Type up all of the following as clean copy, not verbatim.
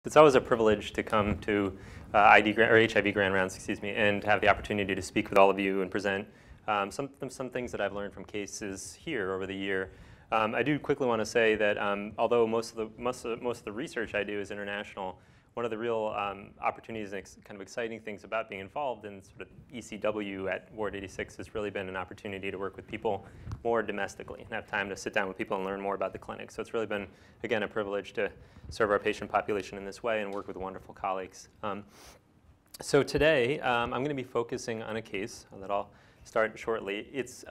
It's always a privilege to come to HIV Grand Rounds, and have the opportunity to speak with all of you and present some things that I've learned from cases here over the year. I do quickly want to say that although most of the research I do is international, one of the real opportunities and kind of exciting things about being involved in sort of ECW at Ward 86 has really been an opportunity to work with people more domestically and have time to sit down with people and learn more about the clinic. So it's really been, again, a privilege to serve our patient population in this way and work with wonderful colleagues. So today, I'm going to be focusing on a case that I'll start shortly. It's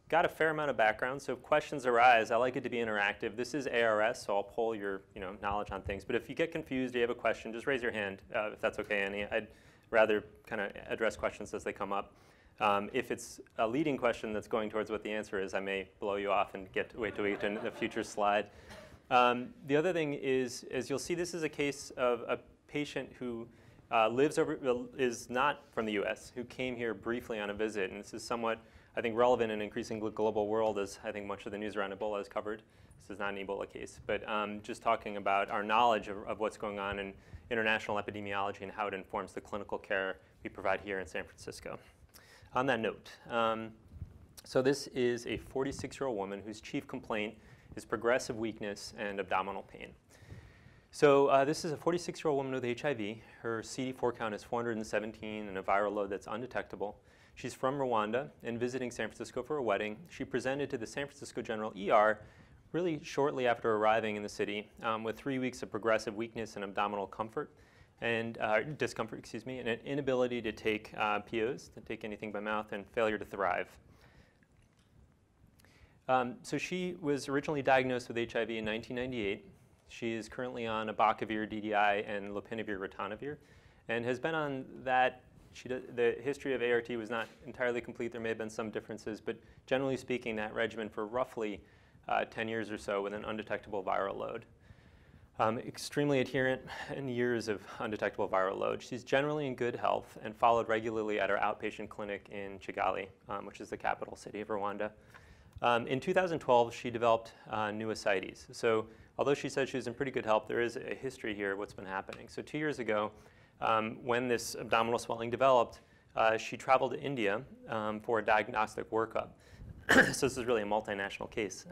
got a fair amount of background, so if questions arise, I like it to be interactive. This is ARS, so I'll pull your knowledge on things. But if you get confused or you have a question, just raise your hand, if that's okay, Annie. I'd rather kind of address questions as they come up. If it's a leading question that's going towards what the answer is, I may blow you off and wait till we get to a future slide. The other thing is, as you'll see, this is a case of a patient who is not from the US, who came here briefly on a visit. And this is somewhat, I think, relevant in an increasingly global world, as I think much of the news around Ebola is covered. This is not an Ebola case, but just talking about our knowledge of what's going on in international epidemiology and how it informs the clinical care we provide here in San Francisco. On that note, so this is a 46-year-old woman whose chief complaint is progressive weakness and abdominal pain. So this is a 46-year-old woman with HIV. Her CD4 count is 417 and a viral load that's undetectable. She's from Rwanda and visiting San Francisco for a wedding. She presented to the San Francisco General ER really shortly after arriving in the city with 3 weeks of progressive weakness and abdominal discomfort, and an inability to take POs, to take anything by mouth, and failure to thrive. So she was originally diagnosed with HIV in 1998. She is currently on abacavir, DDI, and lopinavir, ritonavir, and has been on that. The history of ART was not entirely complete. There may have been some differences, but generally speaking, that regimen for roughly 10 years or so with an undetectable viral load. Extremely adherent and years of undetectable viral load. She's generally in good health and followed regularly at our outpatient clinic in Kigali, which is the capital city of Rwanda. In 2012, she developed new ascites. So although she said she was in pretty good health, there is a history here of what's been happening. So 2 years ago, when this abdominal swelling developed, she traveled to India for a diagnostic workup. So this is really a multinational case.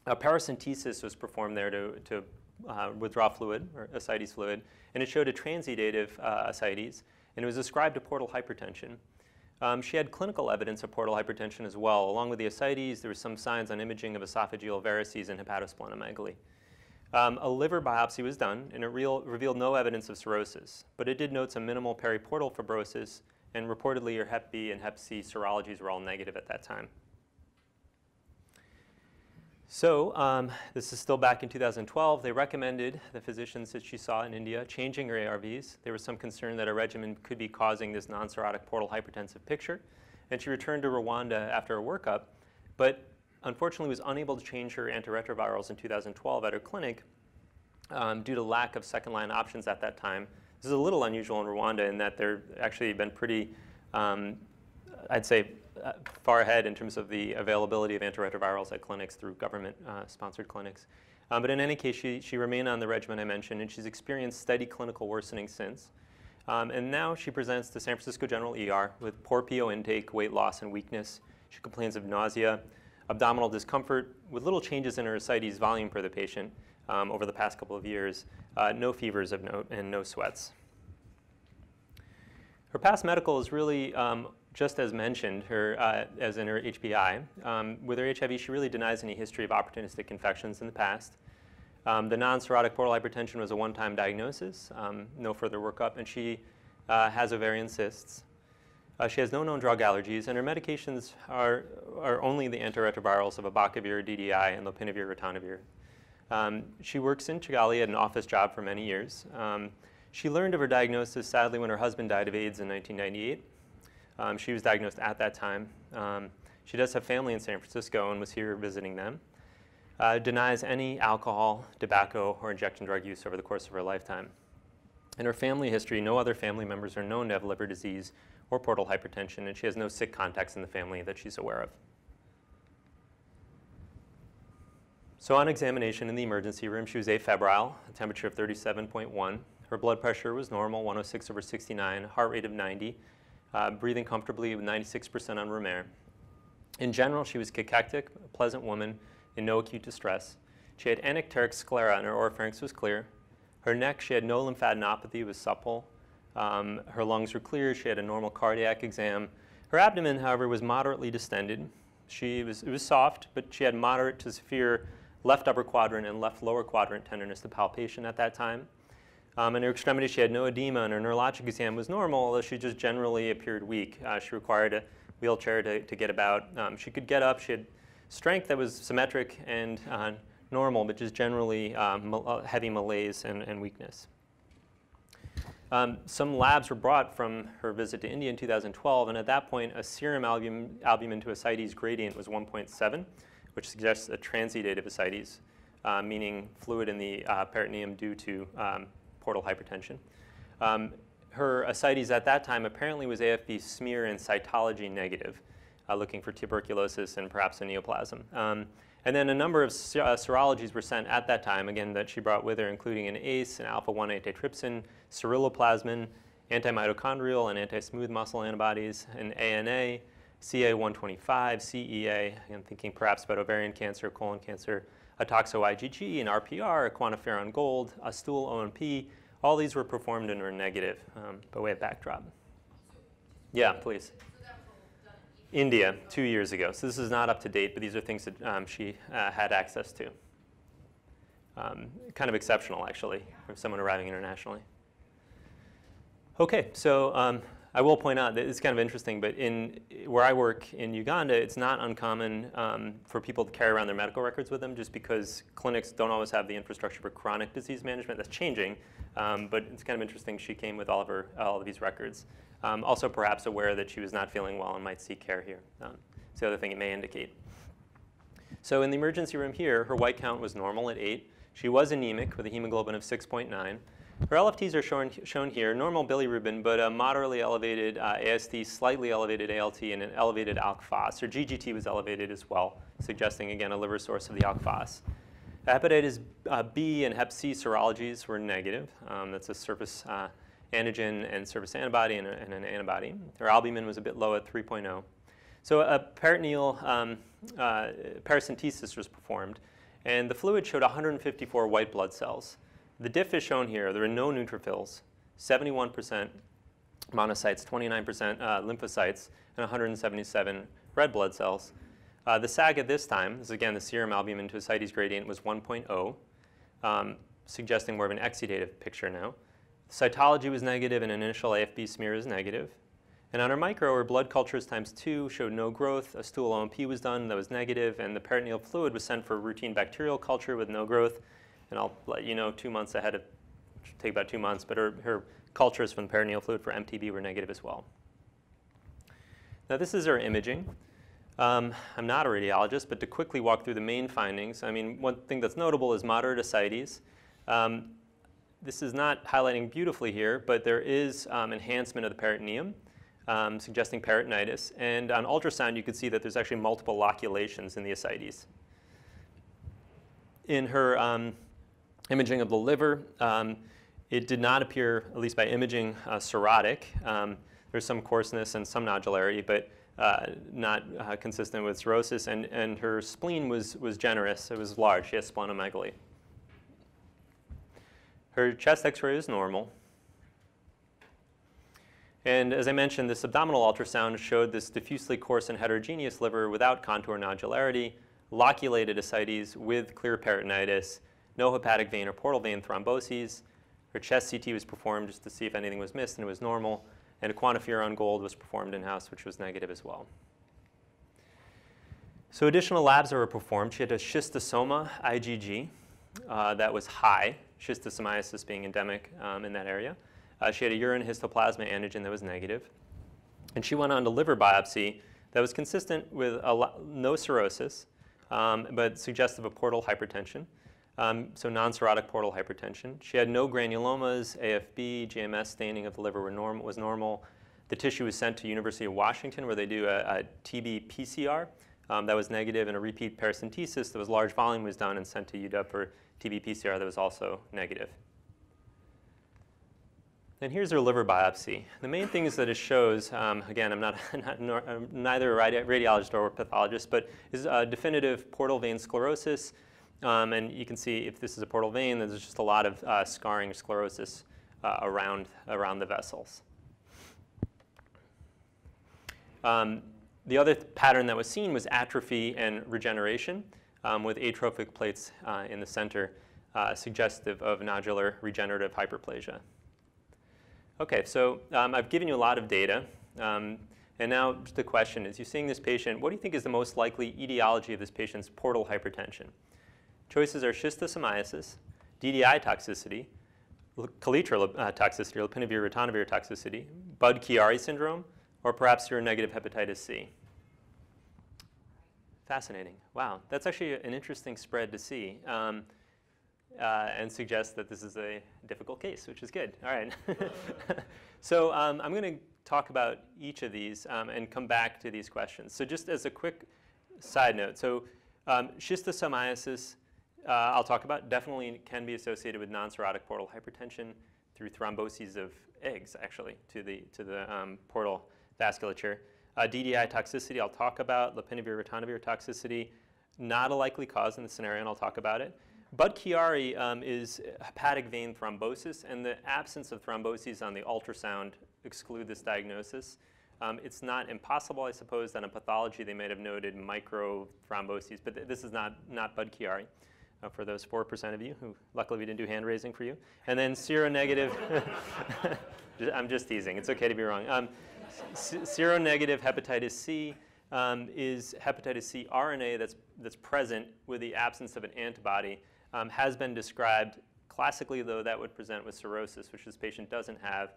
A paracentesis was performed there to withdraw fluid, or ascites fluid, and it showed a transudative ascites, and it was ascribed to portal hypertension. She had clinical evidence of portal hypertension as well. Along with the ascites, there were some signs on imaging of esophageal varices and hepatosplenomegaly. A liver biopsy was done, and it revealed no evidence of cirrhosis, but it did note some minimal periportal fibrosis, and reportedly her Hep B and Hep C serologies were all negative at that time. So this is still back in 2012. They recommended, the physicians that she saw in India, changing her ARVs. There was some concern that a regimen could be causing this non-cirrhotic portal hypertensive picture, and she returned to Rwanda after a workup, but unfortunately was unable to change her antiretrovirals in 2012 at her clinic due to lack of second-line options at that time. This is a little unusual in Rwanda in that they've actually been pretty, I'd say, far ahead in terms of the availability of antiretrovirals at clinics through government-sponsored clinics. But in any case, she remained on the regimen I mentioned, and she's experienced steady clinical worsening since. And now she presents to San Francisco General ER with poor PO intake, weight loss, and weakness. She complains of nausea, abdominal discomfort with little changes in her ascites volume per the patient over the past couple of years, no fevers of note, and no sweats. Her past medical is really just as mentioned, as in her HPI. With her HIV, she really denies any history of opportunistic infections in the past. The non-cirrhotic portal hypertension was a one-time diagnosis, no further workup, and she has ovarian cysts. She has no known drug allergies, and her medications are only the antiretrovirals of abacavir, DDI, and lopinavir, ritonavir. She works in Kigali at an office job for many years. She learned of her diagnosis, sadly, when her husband died of AIDS in 1998. She was diagnosed at that time. She does have family in San Francisco and was here visiting them. Denies any alcohol, tobacco, or injection drug use over the course of her lifetime. In her family history, no other family members are known to have liver disease or portal hypertension, and she has no sick contacts in the family that she's aware of. So on examination in the emergency room, she was afebrile, a temperature of 37.1. Her blood pressure was normal, 106/69, heart rate of 90, breathing comfortably with 96% on room air. In general, she was cachectic, a pleasant woman, in no acute distress. She had anecteric sclera and her oropharynx was clear. Her neck, she had no lymphadenopathy, was supple. Her lungs were clear. She had a normal cardiac exam. Her abdomen, however, was moderately distended. It was soft, but she had moderate to severe left upper quadrant and left lower quadrant tenderness to palpation at that time. In her extremity, she had no edema, and her neurologic exam was normal, although she just generally appeared weak. She required a wheelchair to get about. She could get up. She had strength that was symmetric and normal, but just generally heavy malaise and weakness. Some labs were brought from her visit to India in 2012, and at that point, a serum albumin to ascites gradient was 1.7, which suggests a transudative ascites, meaning fluid in the peritoneum due to portal hypertension. Her ascites at that time apparently was AFB smear and cytology negative, looking for tuberculosis and perhaps a neoplasm. And then a number of serologies were sent at that time, again, that she brought with her, including an ACE, an alpha-1 antitrypsin, ceruloplasmin, antimitochondrial and anti-smooth muscle antibodies, an ANA, CA125, CEA, I'm thinking perhaps about ovarian cancer, colon cancer, a toxo-IgG, an RPR, a quantiferon gold, a stool OMP. All these were performed and were negative by way of backdrop. Yeah, please. India, 2 years ago. So this is not up to date, but these are things that she had access to. Kind of exceptional, actually, for someone arriving internationally. Okay, so I will point out that it's kind of interesting, but where I work in Uganda, it's not uncommon for people to carry around their medical records with them just because clinics don't always have the infrastructure for chronic disease management. That's changing, but it's kind of interesting she came with all of these records. Also perhaps aware that she was not feeling well and might seek care here. It's the other thing it may indicate. So in the emergency room here, her white count was normal at 8. She was anemic with a hemoglobin of 6.9. Her LFTs are shown here, normal bilirubin, but a moderately elevated AST, slightly elevated ALT, and an elevated alk-phos. Her GGT was elevated as well, suggesting, again, a liver source of the alk-phos. Hepatitis B and Hep C serologies were negative. That's a surface antigen and surface antibody and an antibody. Her albumin was a bit low at 3.0. So a peritoneal paracentesis was performed, and the fluid showed 154 white blood cells. The diff is shown here. There are no neutrophils, 71% monocytes, 29% lymphocytes, and 177 red blood cells. The SAG at this time, this is again the serum albumin to ascites gradient, was 1.0, suggesting more of an exudative picture now. Cytology was negative and an initial AFB smear is negative. And on our micro, our blood cultures _2 showed no growth. A stool OMP was done that was negative, and the peritoneal fluid was sent for routine bacterial culture with no growth. And I'll let you know 2 months ahead, it should take about 2 months, but her cultures from the peritoneal fluid for MTB were negative as well. Now this is her imaging. I'm not a radiologist, but to quickly walk through the main findings, I mean, one thing that's notable is moderate ascites. This is not highlighting beautifully here, but there is enhancement of the peritoneum, suggesting peritonitis. And on ultrasound, you can see that there's actually multiple loculations in the ascites. In her imaging of the liver, it did not appear, at least by imaging, cirrhotic. There's some coarseness and some nodularity, but not consistent with cirrhosis. And her spleen was generous. It was large. She has splenomegaly. Her chest X-ray is normal. And as I mentioned, this abdominal ultrasound showed this diffusely coarse and heterogeneous liver without contour nodularity, loculated ascites with clear peritonitis, no hepatic vein or portal vein thromboses. Her chest CT was performed just to see if anything was missed, and it was normal. And a quantiferon gold was performed in-house, which was negative as well. So additional labs that were performed. She had a schistosoma IgG that was high, schistosomiasis being endemic in that area. She had a urine histoplasma antigen that was negative. And she went on to liver biopsy that was consistent with no cirrhosis, but suggestive of portal hypertension. So non-cirrhotic portal hypertension. She had no granulomas, AFB, GMS staining of the liver was normal. The tissue was sent to University of Washington where they do a TB PCR that was negative, and a repeat paracentesis that was large volume was done and sent to UW for TB-PCR that was also negative. And here's their liver biopsy. The main thing is that it shows, again, I'm neither a radiologist or a pathologist, but is definitive portal vein sclerosis. And you can see if this is a portal vein, there's just a lot of scarring sclerosis around the vessels. The other pattern that was seen was atrophy and regeneration with atrophic plates in the center, suggestive of nodular regenerative hyperplasia. Okay, so I've given you a lot of data. And now the question is, you're seeing this patient, what do you think is the most likely etiology of this patient's portal hypertension? Choices are schistosomiasis, DDI toxicity, Kaletra toxicity, or lopinavir-ritonavir toxicity, Budd-Chiari syndrome, or perhaps seronegative hepatitis C. Fascinating. Wow, that's actually an interesting spread to see. And suggests that this is a difficult case, which is good. All right. So I'm going to talk about each of these and come back to these questions. So just as a quick side note, so schistosomiasis, I'll talk about, definitely can be associated with non-cirrhotic portal hypertension through thromboses of eggs, actually, to the portal vasculature. DDI toxicity, I'll talk about. Lopinavir-ritonavir toxicity, not a likely cause in the scenario, and I'll talk about it. Budd-Chiari is hepatic vein thrombosis, and the absence of thromboses on the ultrasound exclude this diagnosis. It's not impossible, I suppose, that in pathology they might have noted microthromboses, but this is not Budd-Chiari for those 4% of you who, luckily we didn't do hand raising for you. And then seronegative, I'm just teasing, it's okay to be wrong. Seronegative hepatitis C is hepatitis C RNA that's present with the absence of an antibody. Has been described classically, though, that would present with cirrhosis, which this patient doesn't have.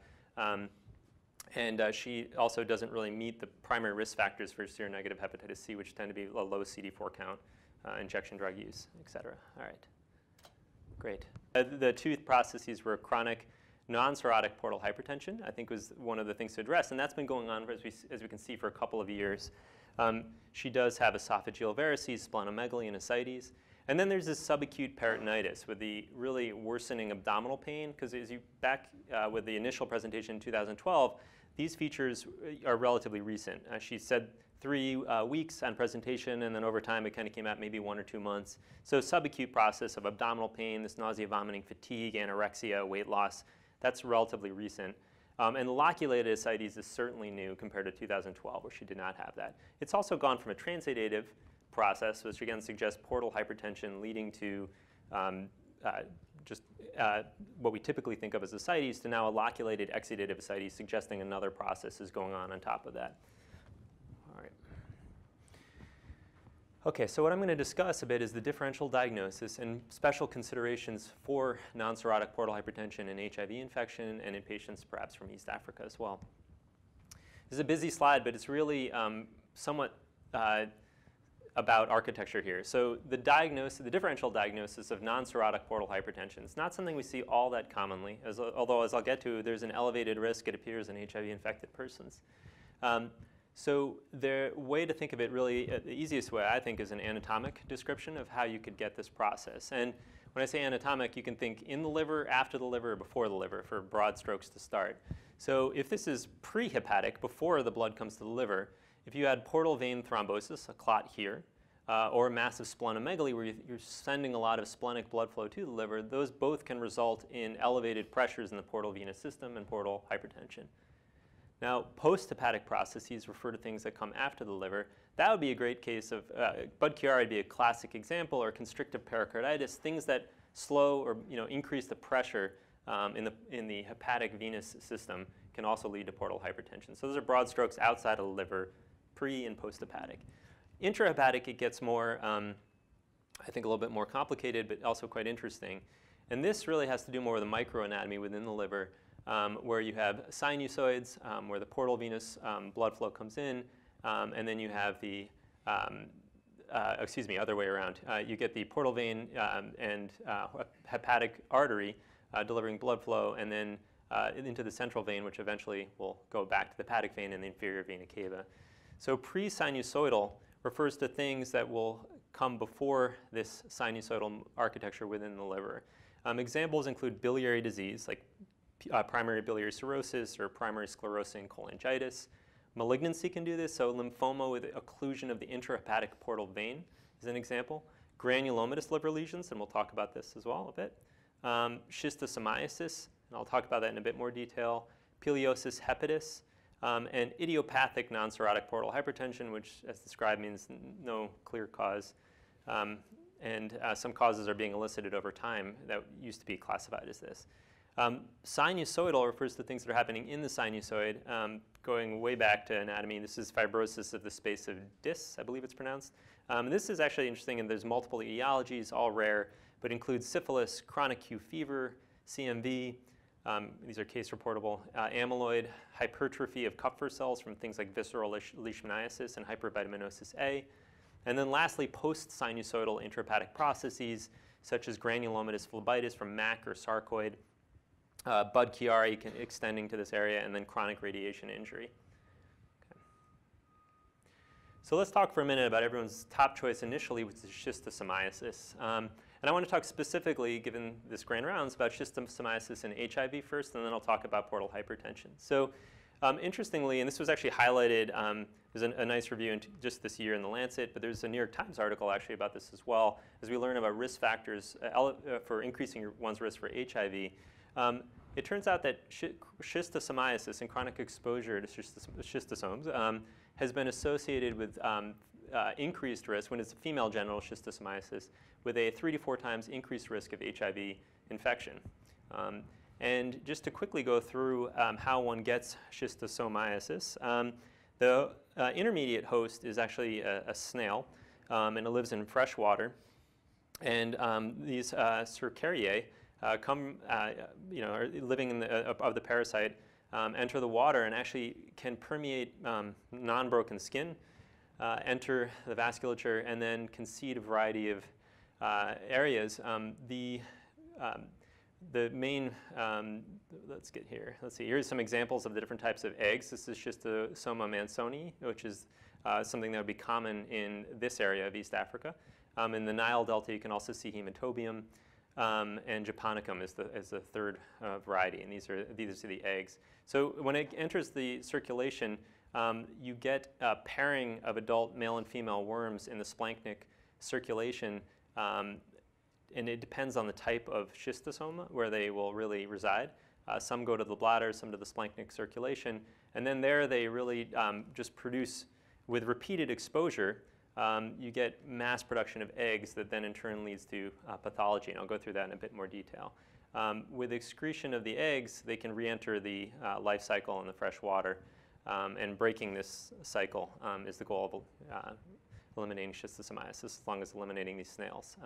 And she also doesn't really meet the primary risk factors for seronegative hepatitis C, which tend to be a low CD4 count, injection drug use, et cetera. All right. Great. The two processes were chronic non-cirrhotic portal hypertension, I think was one of the things to address. And that's been going on, as we can see, for a couple of years. She does have esophageal varices, splenomegaly, and ascites. And then there's this subacute peritonitis with the really worsening abdominal pain, because as you back with the initial presentation in 2012, these features are relatively recent. She said 3 weeks on presentation, and then over time it kind of came out maybe 1 or 2 months. So subacute process of abdominal pain, this nausea, vomiting, fatigue, anorexia, weight loss, that's relatively recent. And loculated ascites is certainly new compared to 2012, where she did not have that. It's also gone from a transudative process, which again suggests portal hypertension leading to what we typically think of as ascites, to now a loculated exudative ascites, suggesting another process is going on top of that. All right. Okay, so what I'm going to discuss a bit is the differential diagnosis and special considerations for non-cirrhotic portal hypertension and HIV infection, and in patients perhaps from East Africa as well. This is a busy slide, but it's really somewhat about architecture here. So the differential diagnosis of non-cirrhotic portal hypertension is not something we see all that commonly, although as I'll get to, there's an elevated risk, it appears, in HIV-infected persons. So the way to think of it really, the easiest way, I think, is an anatomic description of how you could get this process. And when I say anatomic, you can think in the liver, after the liver, before the liver, for broad strokes to start. So if this is pre-hepatic, before the blood comes to the liver, if you had portal vein thrombosis, a clot here, or a massive splenomegaly where you're sending a lot of splenic blood flow to the liver, those both can result in elevated pressures in the portal venous system and portal hypertension. Now, post-hepatic processes refer to things that come after the liver. That would be a great case of, Budd-Chiari would be a classic example, or constrictive pericarditis, things that slow or increase the pressure in the hepatic venous system can also lead to portal hypertension. So those are broad strokes outside of the liver, pre and post-hepatic. Intrahepatic, it gets more, I think, a little bit more complicated, but also quite interesting. And this really has to do more with the microanatomy within the liver, where you have sinusoids, where the portal venous blood flow comes in, and then you have the, other way around. You get the portal vein and hepatic artery delivering blood flow, and then into the central vein, which eventually will go back to the hepatic vein and the inferior vena cava. So pre-sinusoidal, refers to things that will come before this sinusoidal architecture within the liver. Examples include biliary disease, like primary biliary cirrhosis or primary sclerosing cholangitis. Malignancy can do this, so lymphoma with occlusion of the intrahepatic portal vein is an example. Granulomatous liver lesions, and we'll talk about this as well a bit. Schistosomiasis, and I'll talk about that in a bit more detail. Pileosis hepatis, and idiopathic non-cirrhotic portal hypertension, which, as described, means no clear cause. Some causes are being elicited over time that used to be classified as this. Sinusoidal refers to things that are happening in the sinusoid, going way back to anatomy. This is fibrosis of the space of Dis, I believe it's pronounced. This is actually interesting, and there's multiple etiologies, all rare, but includes syphilis, chronic Q fever, CMV. These are case reportable. Amyloid, hypertrophy of Kupffer cells from things like visceral leishmaniasis and hypervitaminosis A. And then lastly, post-sinusoidal intrahepatic processes, such as granulomatous phlebitis from MAC or sarcoid, Budd-Chiari extending to this area, and then chronic radiation injury. Okay. So let's talk for a minute about everyone's top choice initially, which is schistosomiasis. And I want to talk specifically, given this grand rounds, about schistosomiasis and HIV first, and then I'll talk about portal hypertension. So interestingly, and this was actually highlighted, there's a nice review just this year in The Lancet, but there's a New York Times article actually about this as well, as we learn about risk factors for increasing one's risk for HIV. It turns out that schistosomiasis and chronic exposure to schistosomes has been associated with increased risk, when it's female genital schistosomiasis, with a 3 to 4 times increased risk of HIV infection. And just to quickly go through how one gets schistosomiasis, the intermediate host is actually a snail, and it lives in fresh water. And these cercariae are living in of the parasite, enter the water and actually can permeate non-broken skin, enter the vasculature, and then can seed a variety of areas. The main, let's get here. Let's see, here's some examples of the different types of eggs. This is Schistosoma mansoni, which is something that would be common in this area of East Africa. In the Nile Delta, you can also see hematobium. And japonicum is the third variety, and these are the eggs. So when it enters the circulation, you get a pairing of adult male and female worms in the splanchnic circulation, and it depends on the type of schistosoma where they will really reside. Some go to the bladder, some to the splanchnic circulation, and then there they really just produce, with repeated exposure, you get mass production of eggs that then in turn leads to pathology, and I'll go through that in a bit more detail. With excretion of the eggs, they can re-enter the life cycle in the fresh water, and breaking this cycle is the goal of eliminating schistosomiasis, as long as eliminating these snails.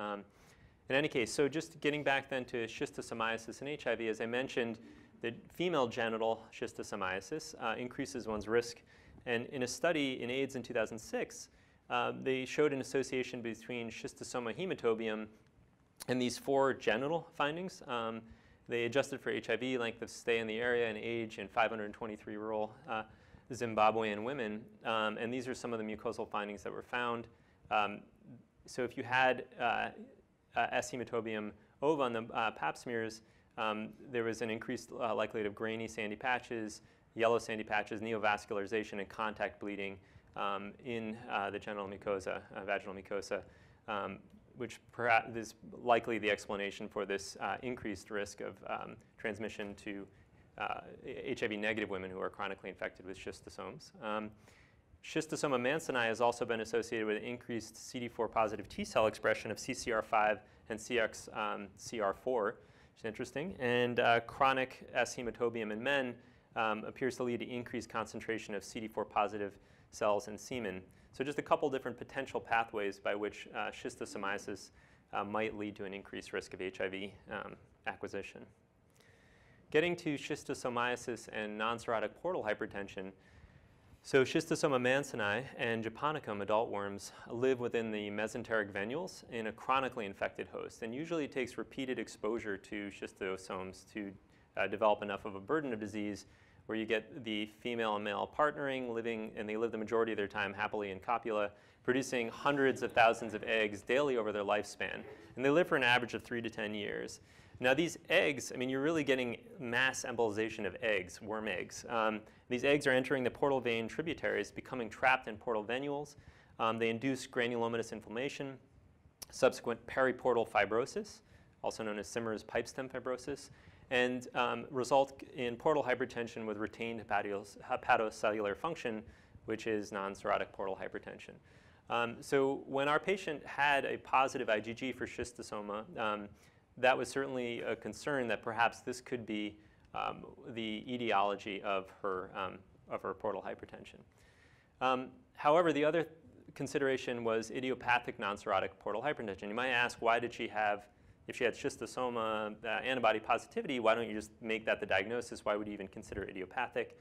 In any case, so just getting back then to schistosomiasis and HIV, as I mentioned, the female genital schistosomiasis increases one's risk, and in a study in AIDS in 2006, they showed an association between schistosoma hematobium and these 4 genital findings. They adjusted for HIV, length of stay in the area, and age in 523 rural Zimbabwean women. And these are some of the mucosal findings that were found. So if you had S. hematobium ova on the pap smears, there was an increased likelihood of grainy sandy patches, yellow sandy patches, neovascularization, and contact bleeding in the genital mucosa, vaginal mucosa, which perhaps is likely the explanation for this increased risk of transmission to HIV-negative women who are chronically infected with schistosomes. Schistosoma mansoni has also been associated with increased CD4-positive T-cell expression of CCR5 and CXCR4, which is interesting. And chronic S. hematobium in men appears to lead to increased concentration of CD4-positive cells in semen. So just a couple different potential pathways by which schistosomiasis might lead to an increased risk of HIV acquisition. Getting to schistosomiasis and non-cirrhotic portal hypertension, so schistosoma mansoni and japonicum adult worms live within the mesenteric venules in a chronically infected host, and usually it takes repeated exposure to schistosomes to develop enough of a burden of disease where you get the female and male partnering, living, and they live the majority of their time happily in copula, producing hundreds of thousands of eggs daily over their lifespan. And they live for an average of 3 to 10 years. Now these eggs, I mean, you're really getting mass embolization of eggs, worm eggs. These eggs are entering the portal vein tributaries, becoming trapped in portal venules. They induce granulomatous inflammation, subsequent periportal fibrosis, also known as Simmer's pipestem fibrosis, and result in portal hypertension with retained hepatocellular function, which is non-cirrhotic portal hypertension. So when our patient had a positive IgG for schistosoma, that was certainly a concern that perhaps this could be the etiology of her portal hypertension. However, the other consideration was idiopathic non-cirrhotic portal hypertension. You might ask, why did she have, if she had schistosoma antibody positivity, why don't you just make that the diagnosis? Why would you even consider idiopathic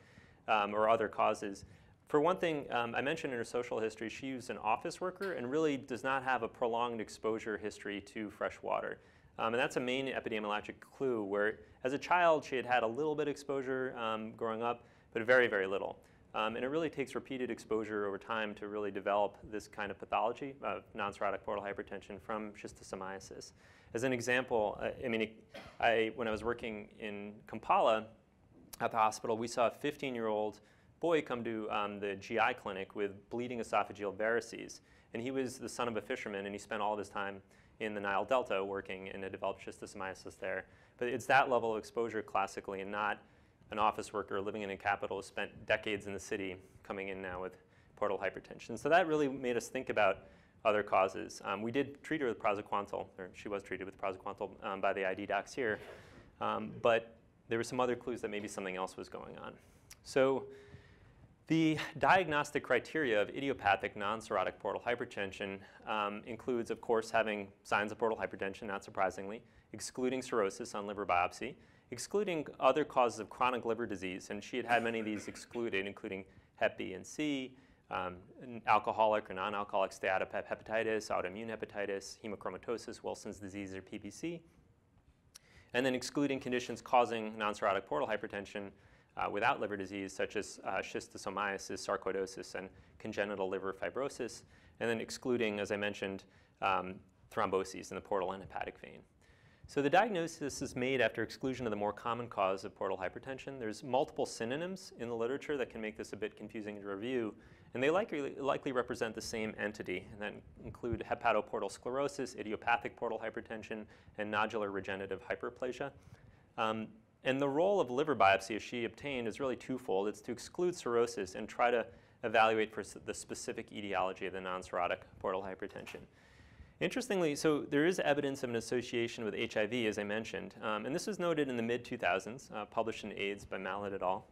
or other causes? For one thing, I mentioned in her social history, she was an office worker and really does not have a prolonged exposure history to fresh water. And that's a main epidemiologic clue where, as a child, she had had a little bit of exposure growing up, but very, very little. And it really takes repeated exposure over time to really develop this kind of pathology of non-cirrhotic portal hypertension from schistosomiasis. As an example, when I was working in Kampala at the hospital, we saw a 15-year-old boy come to the GI clinic with bleeding esophageal varices. And he was the son of a fisherman, and he spent all of his time in the Nile Delta working and had developed schistosomiasis there. But it's that level of exposure classically, and not an office worker living in a capital who spent decades in the city coming in now with portal hypertension. So that really made us think about other causes. We did treat her with praziquantel, or she was treated with praziquantel by the ID docs here. But there were some other clues that maybe something else was going on. So the diagnostic criteria of idiopathic non-cirrhotic portal hypertension includes, of course, having signs of portal hypertension, not surprisingly, excluding cirrhosis on liver biopsy, excluding other causes of chronic liver disease, and she had had many of these excluded, including Hep B and C, alcoholic or non-alcoholic steatohepatitis, autoimmune hepatitis, hemochromatosis, Wilson's disease, or PBC, and then excluding conditions causing non-cirrhotic portal hypertension without liver disease, such as schistosomiasis, sarcoidosis, and congenital liver fibrosis, and then excluding, as I mentioned, thromboses in the portal and hepatic vein. So the diagnosis is made after exclusion of the more common cause of portal hypertension. There's multiple synonyms in the literature that can make this a bit confusing to review, and they likely represent the same entity, and that include hepatoportal sclerosis, idiopathic portal hypertension, and nodular regenerative hyperplasia. And the role of liver biopsy, as she obtained, is really twofold. It's to exclude cirrhosis and try to evaluate for the specific etiology of the non-cirrhotic portal hypertension. Interestingly, so there is evidence of an association with HIV, as I mentioned, and this was noted in the mid-2000s, published in AIDS by Mallet et al.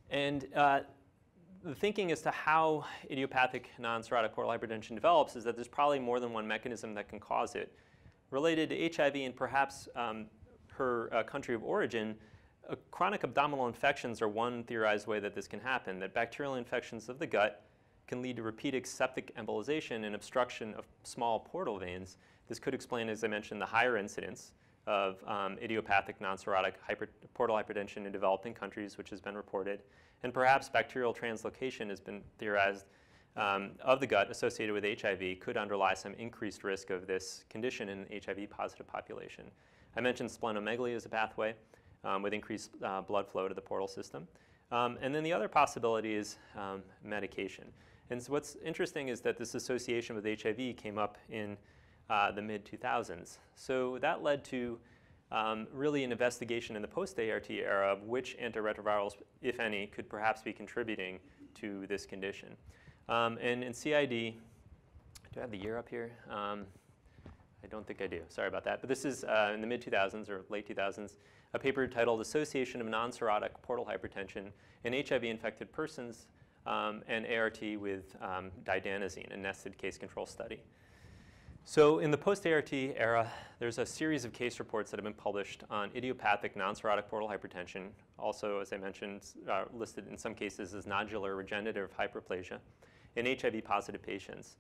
And the thinking as to how idiopathic non-cirrhotic portal hypertension develops is that there's probably more than one mechanism that can cause it. Related to HIV and perhaps her country of origin, chronic abdominal infections are one theorized way that this can happen, that bacterial infections of the gut can lead to repeated septic embolization and obstruction of small portal veins. This could explain, as I mentioned, the higher incidence of idiopathic non-cirrhotic portal hypertension in developing countries, which has been reported. And perhaps bacterial translocation has been theorized of the gut associated with HIV could underlie some increased risk of this condition in the HIV-positive population. I mentioned splenomegaly as a pathway with increased blood flow to the portal system. And then the other possibility is medication. And so what's interesting is that this association with HIV came up in the mid-2000s. So that led to really an investigation in the post-ART era of which antiretrovirals, if any, could perhaps be contributing to this condition. And in CID, do I have the year up here? I don't think I do. Sorry about that. But this is in the mid-2000s or late 2000s, a paper titled Association of Non-Cirrhotic Portal Hypertension in HIV-Infected Persons and ART with didanazine, a nested case control study. So in the post-ART era, there's a series of case reports that have been published on idiopathic non-cirrhotic portal hypertension, also, as I mentioned, listed in some cases as nodular regenerative hyperplasia in HIV-positive patients.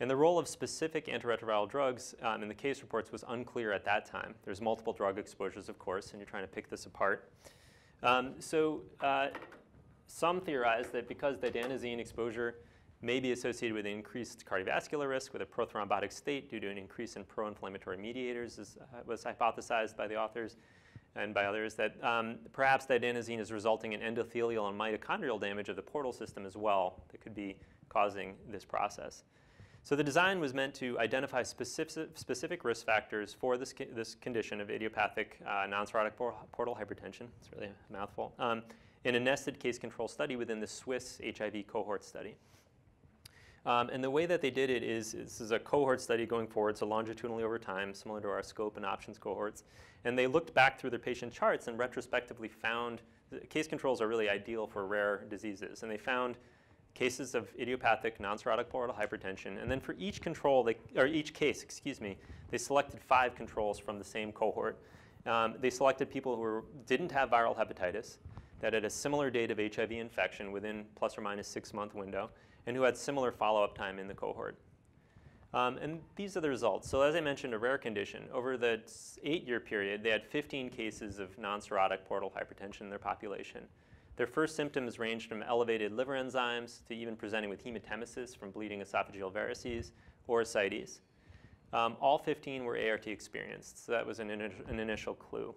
And the role of specific antiretroviral drugs in the case reports was unclear at that time. There's multiple drug exposures, of course, and you're trying to pick this apart. Some theorize that because the adenosine exposure may be associated with increased cardiovascular risk with a prothrombotic state due to an increase in pro-inflammatory mediators, as was hypothesized by the authors and by others, that perhaps the adenosine is resulting in endothelial and mitochondrial damage of the portal system as well that could be causing this process. So the design was meant to identify specific risk factors for this condition of idiopathic non-cirrhotic portal hypertension. It's really a mouthful. In a nested case control study within the Swiss HIV cohort study. And the way that they did it is, this is a cohort study going forward, so longitudinally over time, similar to our scope and options cohorts. And they looked back through their patient charts and retrospectively found, case controls are really ideal for rare diseases. And they found cases of idiopathic non-cirrhotic portal hypertension. And then for each control, each case, they selected 5 controls from the same cohort. They selected people who didn't have viral hepatitis, that had a similar date of HIV infection within plus or minus 6-month window, and who had similar follow-up time in the cohort. And these are the results. So as I mentioned, a rare condition. Over the 8-year period, they had 15 cases of non-cirrhotic portal hypertension in their population. Their first symptoms ranged from elevated liver enzymes to even presenting with hematemesis from bleeding esophageal varices or ascites. All 15 were ART experienced, so that was an initial clue.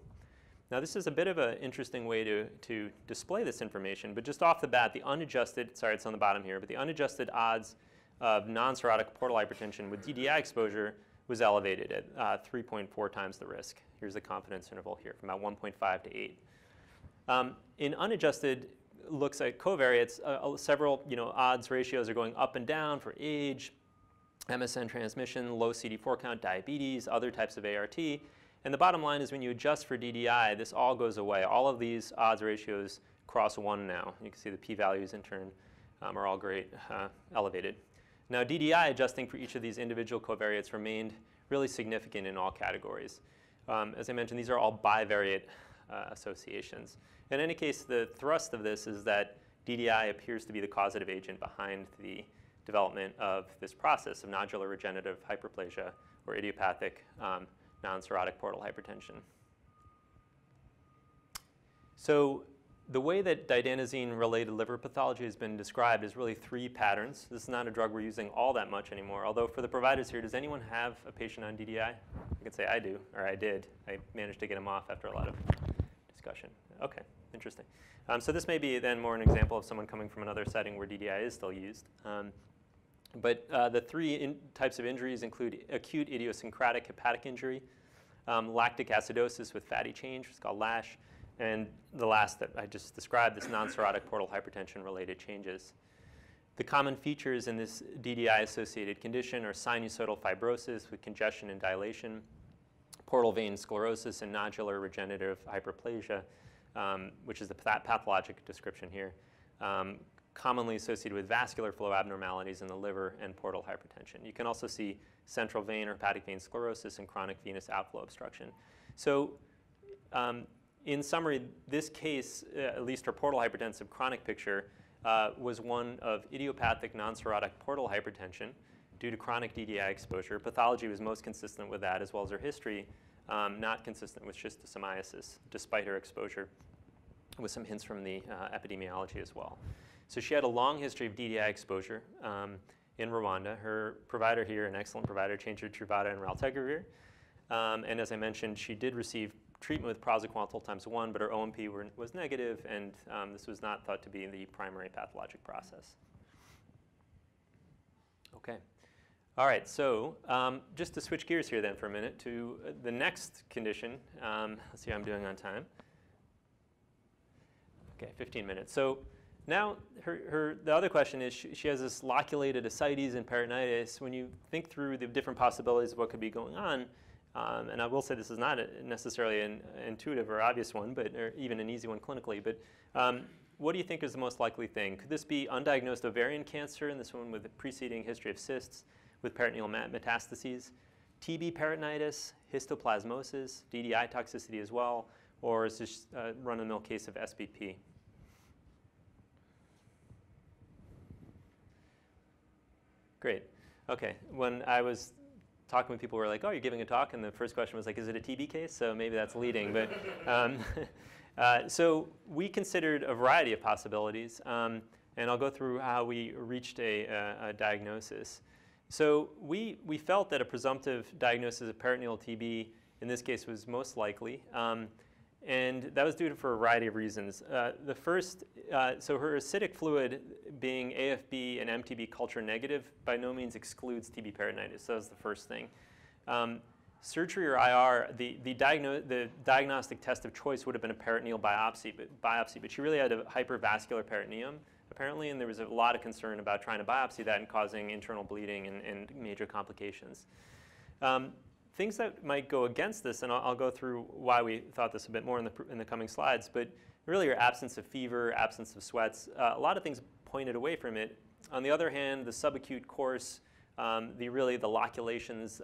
Now this is a bit of an interesting way to display this information, but just off the bat, the unadjusted, sorry it's on the bottom here, but the unadjusted odds of non-cirrhotic portal hypertension with DDI exposure was elevated at 3.4 times the risk. Here's the confidence interval here, from about 1.5 to 8. In unadjusted looks at covariates, several odds ratios are going up and down for age, MSN transmission, low CD4 count, diabetes, other types of ART. And the bottom line is when you adjust for DDI, this all goes away. All of these odds ratios cross 1 now. You can see the p-values in turn are all great, elevated. Now DDI adjusting for each of these individual covariates remained really significant in all categories. As I mentioned, these are all bivariate associations. In any case, the thrust of this is that DDI appears to be the causative agent behind the development of this process of nodular regenerative hyperplasia or idiopathic non-cirrhotic portal hypertension. So the way that didanosine-related liver pathology has been described is really 3 patterns. This is not a drug we're using all that much anymore, although for the providers here, does anyone have a patient on DDI? I can say I do, or I did. I managed to get him off after a lot of discussion. Okay, interesting. So this may be then more an example of someone coming from another setting where DDI is still used. But the 3 types of injuries include acute idiosyncratic hepatic injury, lactic acidosis with fatty change, it's called LASH, and the last that I just described, this non-cirrhotic portal hypertension-related changes. The common features in this DDI-associated condition are sinusoidal fibrosis with congestion and dilation, portal vein sclerosis, and nodular regenerative hyperplasia, which is the pathologic description here, commonly associated with vascular flow abnormalities in the liver and portal hypertension. You can also see central vein or hepatic vein sclerosis and chronic venous outflow obstruction. So in summary, this case, at least her portal hypertensive chronic picture, was one of idiopathic non-cirrhotic portal hypertension due to chronic DDI exposure. Pathology was most consistent with that, as well as her history, not consistent with schistosomiasis, despite her exposure, with some hints from the epidemiology as well. So she had a long history of DDI exposure in Rwanda. Her provider here, an excellent provider, changed her Truvada and raltegravir. And as I mentioned, she did receive treatment with praziquantel ×1, but her OMP was negative, and this was not thought to be the primary pathologic process. Okay. All right, so just to switch gears here then for a minute to the next condition. Let's see how I'm doing on time. Okay, 15 minutes. So now the other question is she has this loculated ascites and peritonitis. When you think through the different possibilities of what could be going on, and I will say this is not necessarily an intuitive or obvious one, or even an easy one clinically, but what do you think is the most likely thing? Could this be undiagnosed ovarian cancer in this one with a preceding history of cysts with peritoneal metastases, TB peritonitis, histoplasmosis, DDI toxicity as well, or is this a run-of-the-mill case of SBP? Great. Okay. When I was talking with people who were like, oh, you're giving a talk, and the first question was like, is it a TB case? So maybe that's leading. But So we considered a variety of possibilities, and I'll go through how we reached a diagnosis. So we felt that a presumptive diagnosis of peritoneal TB in this case was most likely, and that was due to for a variety of reasons. The first, so her acidic fluid being AFB and MTB culture negative by no means excludes TB peritonitis. So that was the first thing. Surgery or IR, the diagnostic test of choice would have been a peritoneal biopsy, but she really had a hypervascular peritoneum, apparently, and there was a lot of concern about trying to biopsy that and causing internal bleeding and major complications. Things that might go against this, and I'll go through why we thought this a bit more in the coming slides, but really your absence of fever, absence of sweats, a lot of things pointed away from it. On the other hand, the subacute course, the loculations,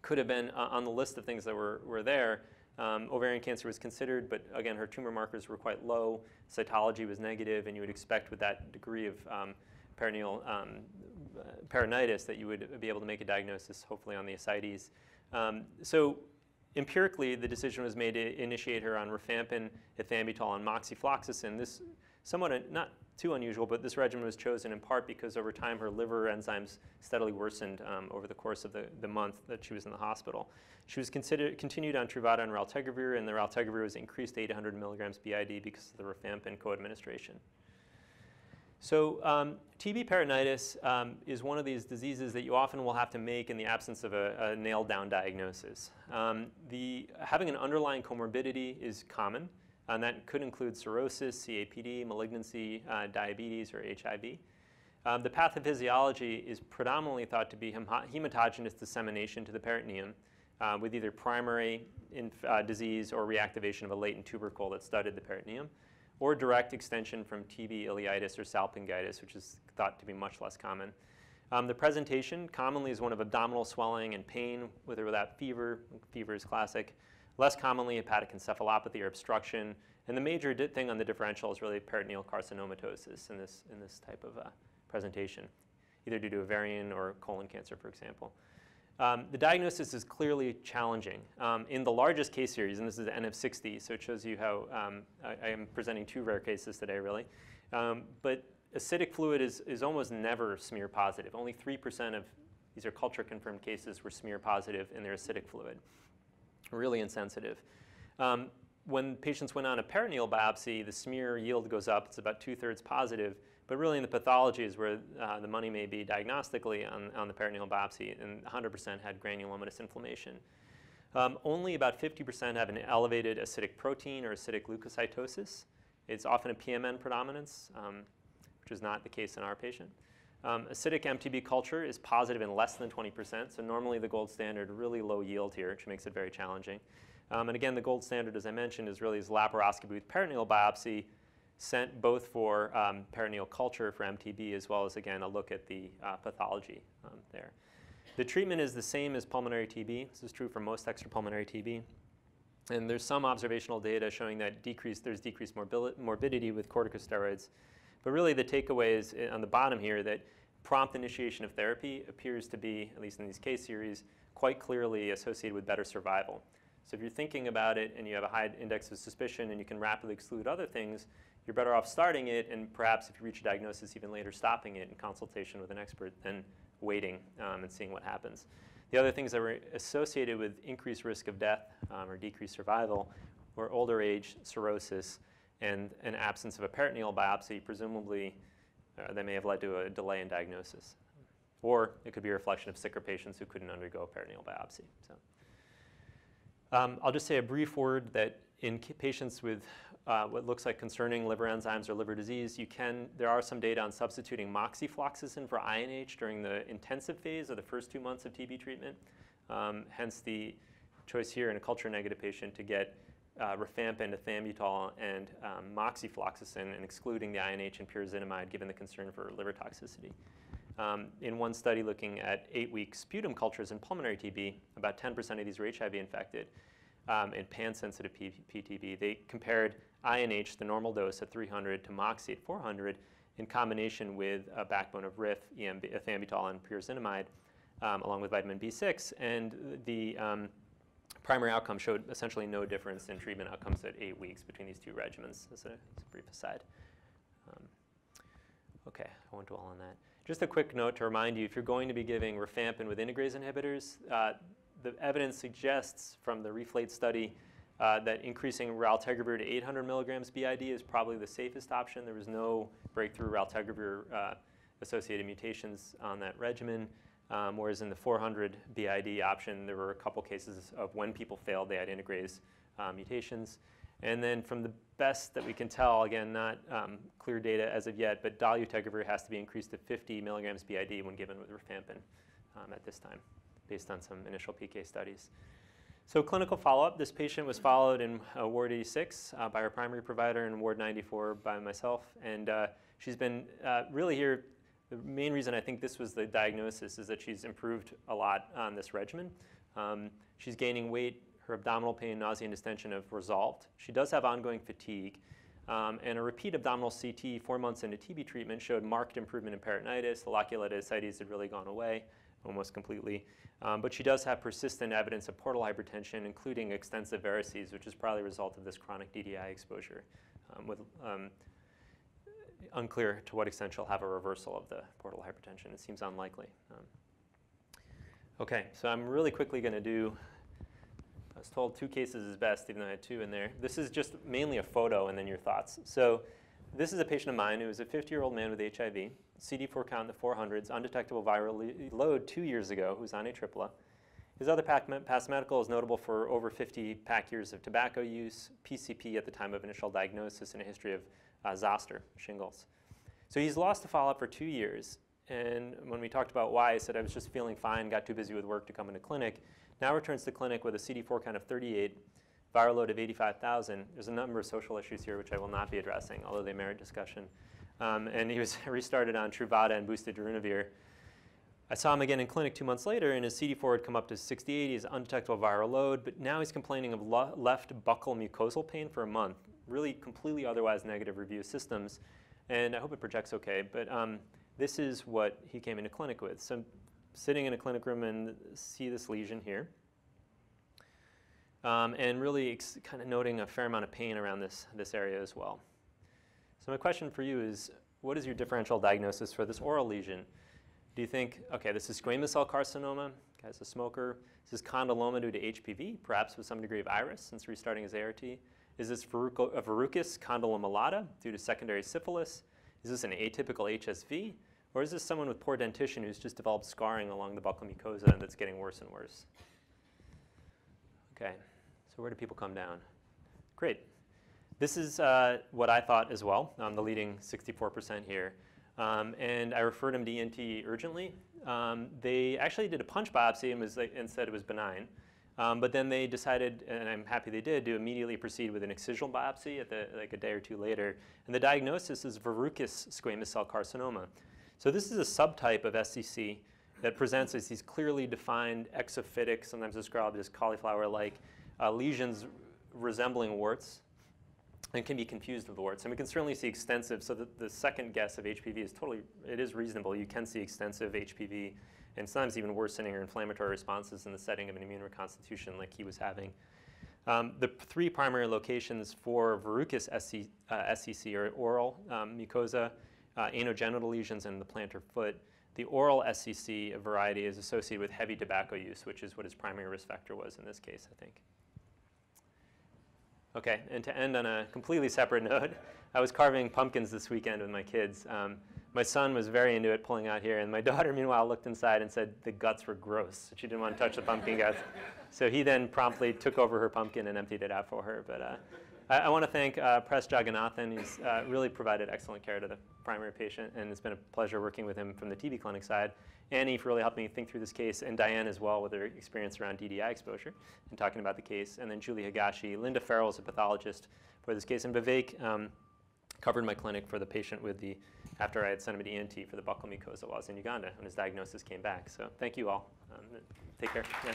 could have been on the list of things that were there. Ovarian cancer was considered, but again, her tumor markers were quite low. Cytology was negative, and you would expect with that degree of peritoneal peritonitis that you would be able to make a diagnosis, hopefully on the ascites. So empirically, the decision was made to initiate her on rifampin, ethambutol, and moxifloxacin. This somewhat not too unusual, but this regimen was chosen in part because over time her liver enzymes steadily worsened over the course of the month that she was in the hospital. She was continued on Truvada and raltegravir, and the raltegravir was increased to 800 milligrams BID because of the rifampin co-administration. So TB peritonitis is one of these diseases that you often will have to make in the absence of a nailed-down diagnosis. Having an underlying comorbidity is common, and that could include cirrhosis, CAPD, malignancy, diabetes, or HIV. The pathophysiology is predominantly thought to be hematogenous dissemination to the peritoneum with either primary disease or reactivation of a latent tubercle that studded the peritoneum, or direct extension from TB ileitis or salpingitis, which is thought to be much less common. The presentation commonly is one of abdominal swelling and pain with or without fever. Fever is classic. Less commonly, hepatic encephalopathy or obstruction. And the major thing on the differential is really peritoneal carcinomatosis in this type of presentation, either due to ovarian or colon cancer, for example. The diagnosis is clearly challenging. In the largest case series, and this is N of 60, so it shows you how I am presenting two rare cases today, really. But acidic fluid is almost never smear positive. Only 3% of these are culture-confirmed cases were smear positive in their acidic fluid. Really insensitive. When patients went on a peritoneal biopsy, the smear yield goes up. It's about 2/3 positive. But really in the pathology is where the money may be diagnostically on the peritoneal biopsy, and 100% had granulomatous inflammation. Only about 50% have an elevated acidic protein or acidic leukocytosis. It's often a PMN predominance, which is not the case in our patient. Acidic MTB culture is positive in less than 20%, so normally the gold standard, really low yield here, which makes it very challenging. And again, the gold standard, as I mentioned, is really laparoscopy with peritoneal biopsy, sent both for peritoneal culture for MTB as well as, again, a look at the pathology there. The treatment is the same as pulmonary TB. This is true for most extrapulmonary TB. And there's some observational data showing that there's decreased morbidity with corticosteroids. But really the takeaway is on the bottom here that prompt initiation of therapy appears to be, at least in these case series, quite clearly associated with better survival. So if you're thinking about it and you have a high index of suspicion and you can rapidly exclude other things, you're better off starting it and perhaps if you reach a diagnosis even later stopping it in consultation with an expert than waiting and seeing what happens. The other things that were associated with increased risk of death or decreased survival were older age, cirrhosis, and an absence of a peritoneal biopsy. Presumably they may have led to a delay in diagnosis. Or it could be a reflection of sicker patients who couldn't undergo a peritoneal biopsy. So, I'll just say a brief word that in patients with what looks like concerning liver enzymes or liver disease, there are some data on substituting moxifloxacin for INH during the intensive phase of the first 2 months of TB treatment. Hence the choice here in a culture-negative patient to get rifampin, ethambutol, and moxifloxacin, and excluding the INH and pyrazinamide given the concern for liver toxicity. In one study looking at 8-week sputum cultures in pulmonary TB, about 10% of these were HIV infected. In pan-sensitive PTB, they compared INH, the normal dose at 300, to moxi at 400 in combination with a backbone of RIF, ethambutol, and pyrazinamide, along with vitamin B6. And the primary outcome showed essentially no difference in treatment outcomes at 8 weeks between these two regimens, as a brief aside. Okay, I won't dwell on that. Just a quick note to remind you, if you're going to be giving rifampin with integrase inhibitors, the evidence suggests from the REFLATE study that increasing raltegravir to 800 milligrams BID is probably the safest option. There was no breakthrough raltegravir associated mutations on that regimen, whereas in the 400 BID option, there were a couple cases of when people failed, they had integrase mutations. And then from the best that we can tell, again, not clear data as of yet, but dolutegravir has to be increased to 50 milligrams BID when given with rifampin at this time, based on some initial PK studies. So clinical follow-up, this patient was followed in Ward 86 by our primary provider and Ward 94 by myself. And she's been really here. The main reason I think this was the diagnosis is that she's improved a lot on this regimen. She's gaining weight. Her abdominal pain, nausea, and distension have resolved. She does have ongoing fatigue. And a repeat abdominal CT 4 months into TB treatment showed marked improvement in peritonitis. The loculitis ascites had really gone away almost completely. But she does have persistent evidence of portal hypertension, including extensive varices, which is probably a result of this chronic DDI exposure. Unclear to what extent she'll have a reversal of the portal hypertension. It seems unlikely. Okay, so I'm really quickly going to do, I was told 2 cases is best, even though I had 2 in there. This is just mainly a photo and then your thoughts. So this is a patient of mine who is a 50-year-old man with HIV, CD4 count in the 400s, undetectable viral load 2 years ago, who's on Atripla. His other past medical is notable for over 50 pack years of tobacco use, PCP at the time of initial diagnosis, and a history of zoster, shingles. So he's lost to follow-up for 2 years. And when we talked about why, I said I was just feeling fine, got too busy with work to come into clinic. Now returns to clinic with a CD4 count of 38, viral load of 85,000. There's a number of social issues here which I will not be addressing, although they merit discussion. And he was restarted on Truvada and boosted darunavir. I saw him again in clinic 2 months later, and his CD4 had come up to 68. He has undetectable viral load, but now he's complaining of left buccal mucosal pain for a month. Really completely otherwise negative review systems. And I hope it projects okay, but this is what he came into clinic with. So I'm sitting in a clinic room and see this lesion here. And really kind of noting a fair amount of pain around this area as well. So my question for you is, what is your differential diagnosis for this oral lesion? Do you think, okay, this is squamous cell carcinoma, guy's a smoker. This is condyloma due to HPV, perhaps with some degree of iris since restarting his ART. Is this verrucous condylomata due to secondary syphilis? Is this an atypical HSV? Or is this someone with poor dentition who's just developed scarring along the buccal mucosa and that's getting worse and worse? Okay, so where do people come down? Great. This is what I thought as well. I'm the leading 64% here. And I referred him to ENT urgently. They actually did a punch biopsy and said it was benign. But then they decided, and I'm happy they did, to immediately proceed with an excisional biopsy at like a day or 2 later. And the diagnosis is verrucous squamous cell carcinoma. So this is a subtype of SCC that presents as these clearly defined exophytic, sometimes described as cauliflower-like lesions resembling warts, and can be confused with warts. And we can certainly see extensive, so the second guess of HPV is it is reasonable. You can see extensive HPV and sometimes even worsening or inflammatory responses in the setting of an immune reconstitution like he was having. The 3 primary locations for verrucous SCC are oral mucosa, anogenital lesions, and the plantar foot. The oral SCC variety is associated with heavy tobacco use, which is what his primary risk factor was in this case, I think. Okay, and to end on a completely separate note, I was carving pumpkins this weekend with my kids. My son was very into it, pulling out here, and my daughter, meanwhile, looked inside and said the guts were gross. She didn't want to touch the pumpkin guts. So he then promptly took over her pumpkin and emptied it out for her. But I want to thank Press Jagannathan. He's really provided excellent care to the primary patient, and it's been a pleasure working with him from the TB clinic side. Annie for really helping me think through this case, and Diane as well with her experience around DDI exposure and talking about the case, and then Julie Higashi. Linda Farrell is a pathologist for this case, and Vivek covered my clinic for the patient with after I had sent him to ENT for the buccal mucosa while I was in Uganda when his diagnosis came back. So thank you all. Take care. Yeah.